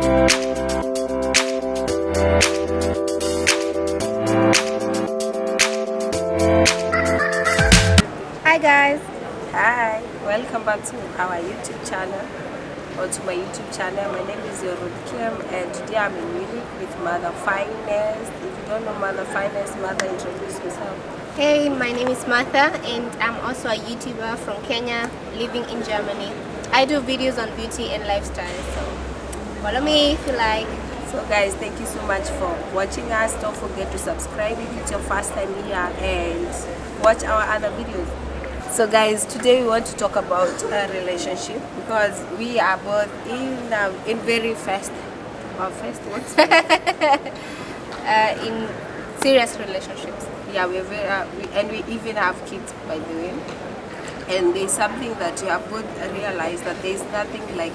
Hi guys. Hi, welcome back to our YouTube channel or to my YouTube channel. My name is Kim and today I'm in Munich with Mother Fynest. If you don't know Mother Fynest, Mother, introduce yourself. Hey, my name is Martha and I'm also a YouTuber from Kenya living in Germany. I do videos on beauty and lifestyle, so follow me if you like. So guys, thank you so much for watching us. Don't forget to subscribe if it's your first time here and watch our other videos. So guys, today we want to talk about a relationship because we are both in very fast what's in serious relationships. Yeah, we're very and we even have kids, by the way. And there's something that you have both realized, that there's nothing like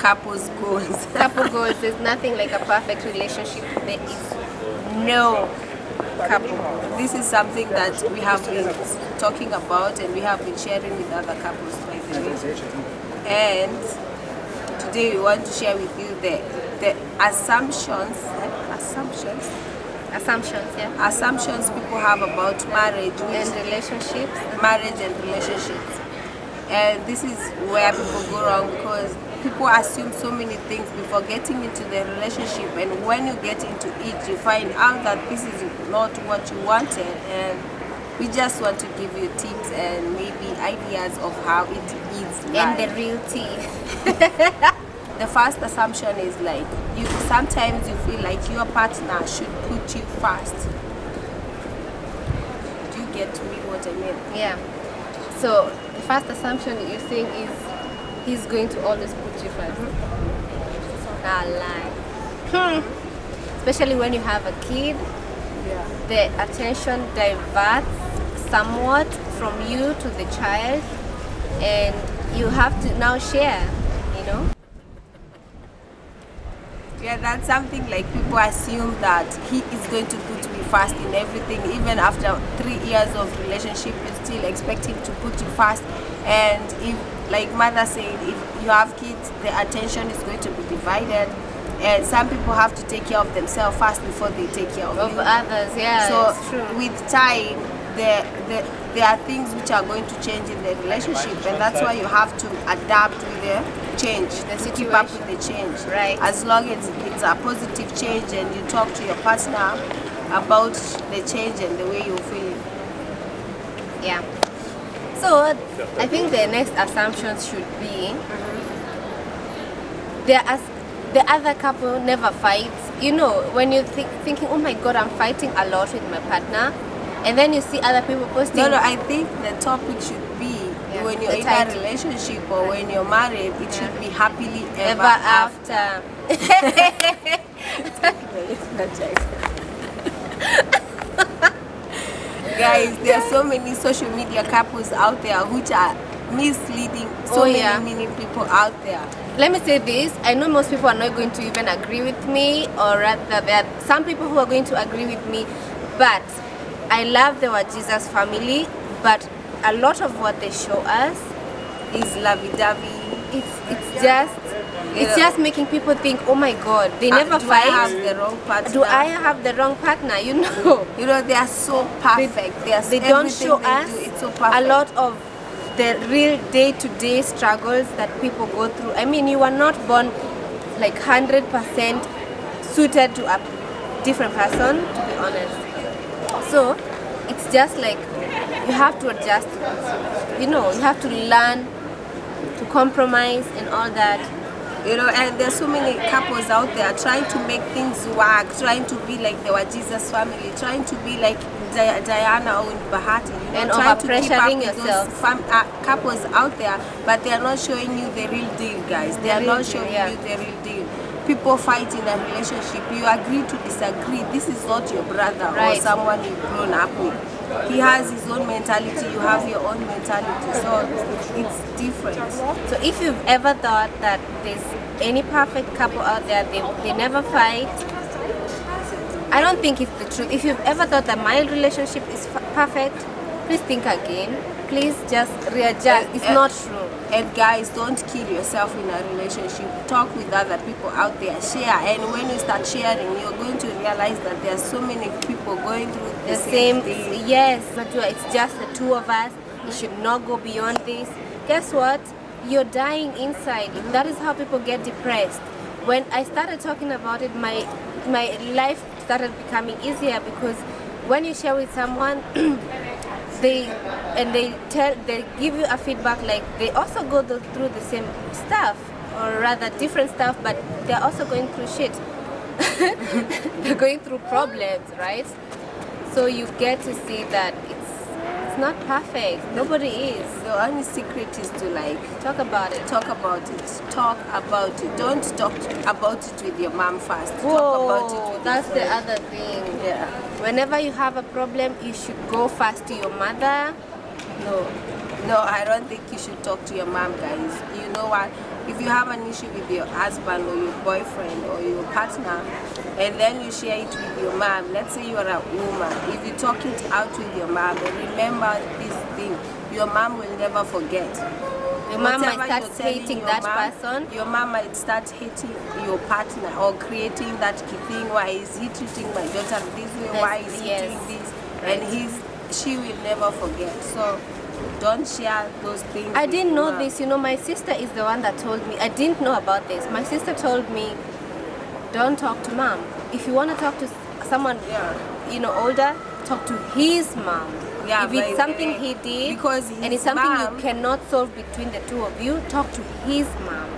couples goals. Couple goals, there's nothing like a perfect relationship. There is No couple. This is something that we have been talking about and we have been sharing with other couples, by the way. And today we want to share with you the assumptions people have about marriage and relationships. And this is where people go wrong, because people assume so many things before getting into the relationship, and when you get into it you find out that this is not what you wanted. And we just want to give you tips and maybe ideas of how it is And the real tea. The first assumption is like, sometimes you feel like your partner should put you first. Do you get me what I mean? Yeah. So the first assumption you're saying is he's going to always put you first. Nah, lie. Especially when you have a kid, Yeah. the attention diverts somewhat from you to the child, and you have to now share, you know? Yeah, that's something like people assume that he is going to put me first in everything. Even after 3 years of relationship, you still expect him to put you first. And if, like Mother said, if you have kids, the attention is going to be divided. And some people have to take care of themselves first before they take care of you. Others. Yeah, So it's true. with time, there are things which are going to change in the relationship, and that's why you have to adapt with the change, to keep up with the change. Right. As long as it's a positive change and you talk to your partner about the change and the way you feel. Yeah. So I think the next assumption should be the other couple never fights. You know, when you're thinking, oh my god, I'm fighting a lot with my partner, and then you see other people posting. No, I think the topic should be, when you're in a relationship or when you're married, it should be happily ever after. Guys, there are so many social media couples out there which are misleading many people out there. Let me say this, I know most people are not going to even agree with me, or rather there are some people who are going to agree with me, but I love the Jesus family, but a lot of what they show us is lovey-dovey. It's just making people think, oh my god, they never fight. Do I have the wrong partner? Do I have the wrong partner? You know. They are so perfect. They don't show us it's so perfect. a lot of the real day-to-day struggles that people go through. I mean, you are not born like 100% suited to a different person, to be honest. So it's just like you have to adjust. You have to learn to compromise and all that. And there's so many couples out there trying to make things work, trying to be like the Jesus family, trying to be like Diana or Bahati, and trying to keep up overpressuring with yourself. those couples out there, but they are not showing you the real deal, guys. They are not showing you the real deal. People fight in a relationship. You agree to disagree. This is not your brother or someone you've grown up with. He has his own mentality, you have your own mentality, so it's different. So if you've ever thought that there's any perfect couple out there, they never fight, I don't think it's the truth. If you've ever thought that my relationship is perfect, please think again. Please just readjust. It's not true. And guys, don't kill yourself in a relationship. Talk with other people out there, share, and when you start sharing, you're going to realize that there are so many people going through the same thing. Yes, but it's just the two of us. It should not go beyond this. Guess what? You're dying inside. That is how people get depressed. When I started talking about it, my life started becoming easier, because when you share with someone, they give you a feedback, like they also go through the same stuff, or rather different stuff, but they're also going through shit. They're going through problems, right? So you get to see that it's not perfect. Nobody is. The only secret is to Talk about it. Talk about it. Talk about it. Don't talk about it with your mom first. Whoa, talk about it with that's your the friend. other thing. Yeah. Whenever you have a problem, you should go first to your mother. No, I don't think you should talk to your mom, guys. You know what? If you have an issue with your husband or your boyfriend or your partner, and then you share it with your mom, let's say you are a woman, if you talk it out with your mom, remember this thing, your mom will never forget. Your mom might Whatever start you're telling hating your that mom, person. Your mom might start hating your partner, or creating that thing, why is he treating my daughter this way, why is he doing this, and she will never forget. So don't share those things. I with didn't your know mom. this. My sister is the one that told me. I didn't know about this. My sister told me, don't talk to mom. If you want to talk to someone, older, talk to his mom. Yeah, if it's something he did, because and it's something you cannot solve between the two of you, talk to his mom.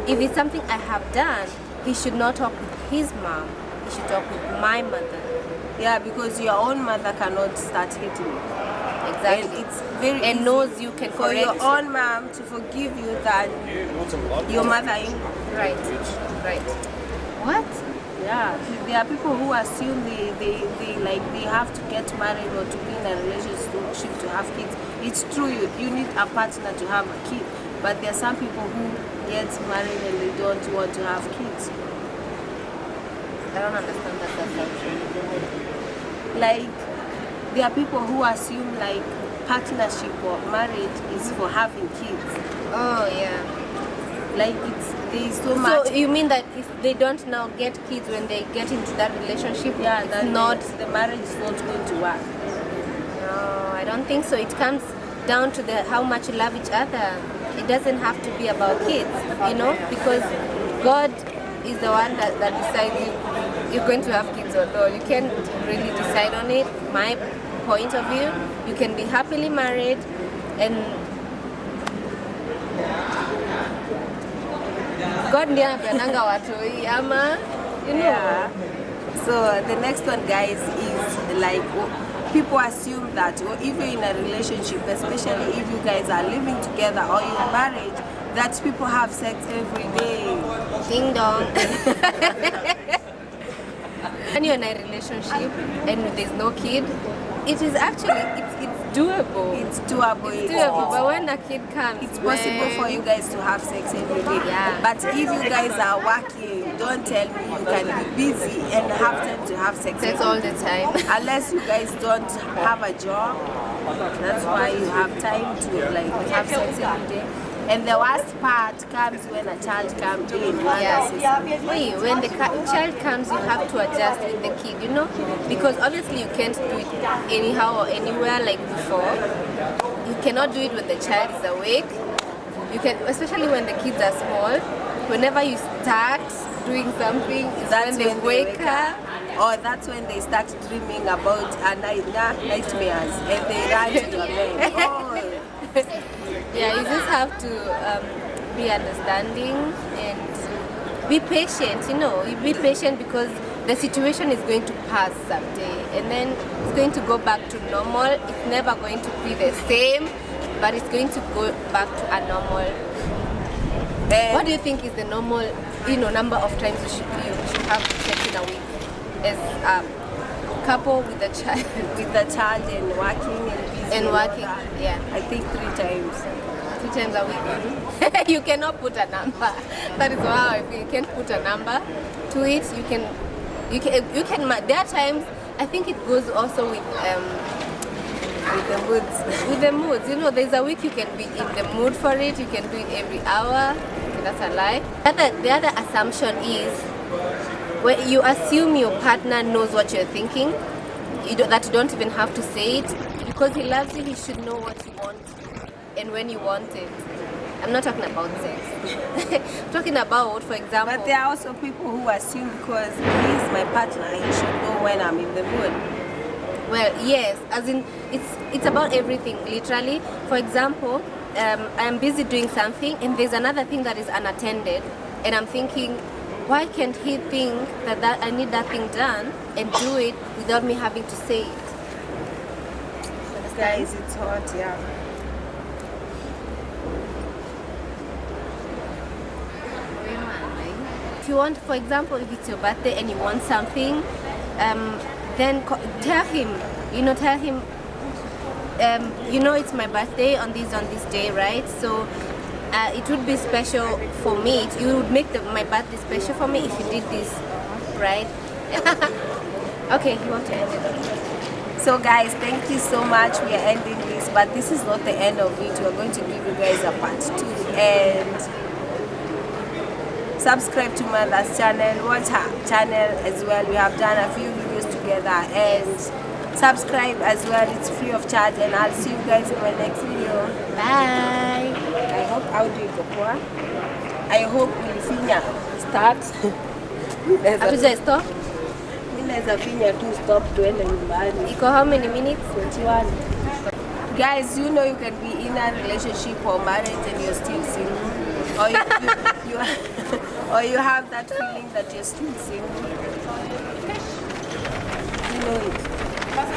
If it's something I have done, he should not talk with his mom. He should talk with my mother. Yeah, because your own mother cannot start hating you. Exactly. And it's very easy knows you can for correct your own mom to forgive you than your mother-in-law. Right. What? Yeah, there are people who assume they have to get married or to be in a relationship to have kids. It's true, you need a partner to have a kid, but there are some people who get married and they don't want to have kids. I don't understand that assumption. There are people who assume partnership or marriage is for having kids. Oh yeah. There's so much. So you mean that if they don't now get kids when they get into that relationship, Yeah, it's that not the marriage is not going to work. No, I don't think so. It comes down to how much you love each other. It doesn't have to be about kids, because God is the one that decides if you're going to have kids or not. You can't really decide on it. My point of view, you can be happily married and God ndiye anapeananga watoi ama Yeah. So the next one, guys, is people assume that, or if you're in a relationship, especially if you guys are living together or you're married, that people have sex every day. ding dong. When you're in a relationship and there's no kid, it is actually it's doable. It's doable. It's doable, but when a kid comes, It's possible for you guys to have sex every day. Yeah. But if you guys are working, don't tell me you can be busy and have time to have sex sex every all day. the time. Unless you guys don't have a job, that's why you have time to have sex every day. And the worst part comes when a child comes in. Wait, when the child comes, you have to adjust with the kid, because obviously you can't do it anyhow or anywhere like before. You cannot do it when the child is awake. You can, especially when the kids are small. Whenever you start doing something, That's when they wake up. Or that's when they start dreaming about nightmares and they run to your bed. Oh. Yeah, you just have to be understanding and be patient, You be patient because the situation is going to pass someday and then it's going to go back to normal. It's never going to be the same, but it's going to go back to a normal. What do you think is the normal, number of times you should have sex in a week as a couple with a child? With the child and working and busy. And working, yeah. I think 3 times. 3 times a week. You cannot put a number. That is how I feel. You can't put a number to it. You can. There are times. I think it goes also with with the moods. With the moods, you know, there's a week you can be in the mood for it. You can do it every hour. Okay, that's a lie. The other assumption is when you assume your partner knows what you're thinking, that you don't even have to say it. Because he loves you, he should know what you want and when you want it. I'm not talking about sex. I'm talking about, for example... But there are also people who assume because he's my partner, he should know when I'm in the mood. Well, yes, as in, it's about everything, literally. For example, I'm busy doing something and there's another thing that is unattended, and I'm thinking, why can't he think that I need that thing done and do it without me having to say it? Guys, it's hot, yeah. If you want, for example, if it's your birthday and you want something, then tell him, it's my birthday on this day, right? So it would be special for me. You would make my birthday special for me if you did this, right? Okay, you want to end it? So guys, thank you so much. We are ending this, but this is not the end of it. We're going to give you guys a part 2 and subscribe to Mother's channel, watch her channel as well. We have done a few videos together, and subscribe as well. It's free of charge, and I'll see you guys in my next video. Bye. I hope audio iko poa. I hope ulifinya start. Hatuja stop. Mimi naweza finya tu stop tuende nyumbani. Iko how many minutes? 21. Guys, you know you can be in a relationship or marriage and you're still single. Or or you have that feeling that you're still single. You know it.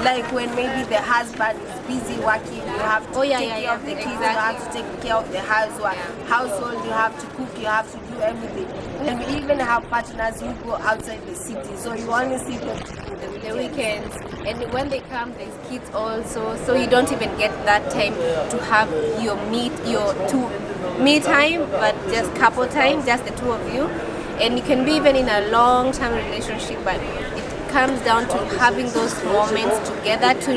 Like when maybe the husband is busy working, you have to take care of the kids, you have to take care of the household, you have to cook, you have to do everything. And we even have partners who go outside the city, so you only see them the weekends, and when they come there's kids also, so you don't even get that time to have your me time, but just couple time, just the two of you. And you can be even in a long-term relationship, but it comes down to having those moments together to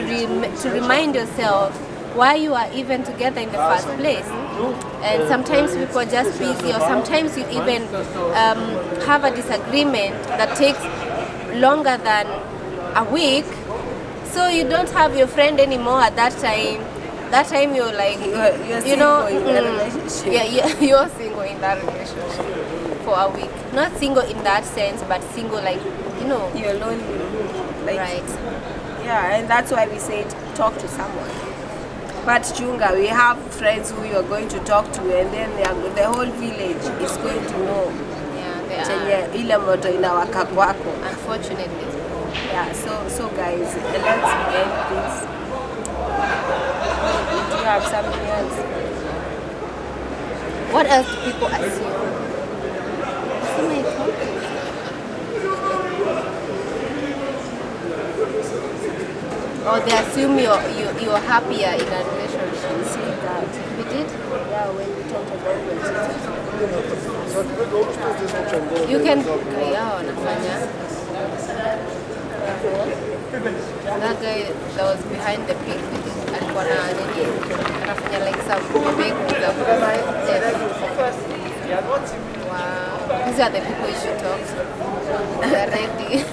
remind yourself why you are even together in the first place. And sometimes people are just busy, or sometimes you even have a disagreement that takes longer than a week, so you don't have your friend anymore at that time. That time you're like, you're single in that relationship. Yeah, you're single in that relationship for a week. Not single in that sense, but single like, you're lonely. Like, right. Yeah, and that's why we said talk to someone. But chunga, we have friends who you are going to talk to, and then the whole village is going to know. Yeah, they ile moto inawaka kwako. Unfortunately. Yeah, so guys, let's end this. Do you have something else? What else do people assume? Or they assume you're happier in a relationship. See that? We did? Yeah, when we talked about it. You can wanafanya. That guy that was behind the pig alikuwa na nini? Anafanya like some big Wow. These are the people you should talk to. They're ready.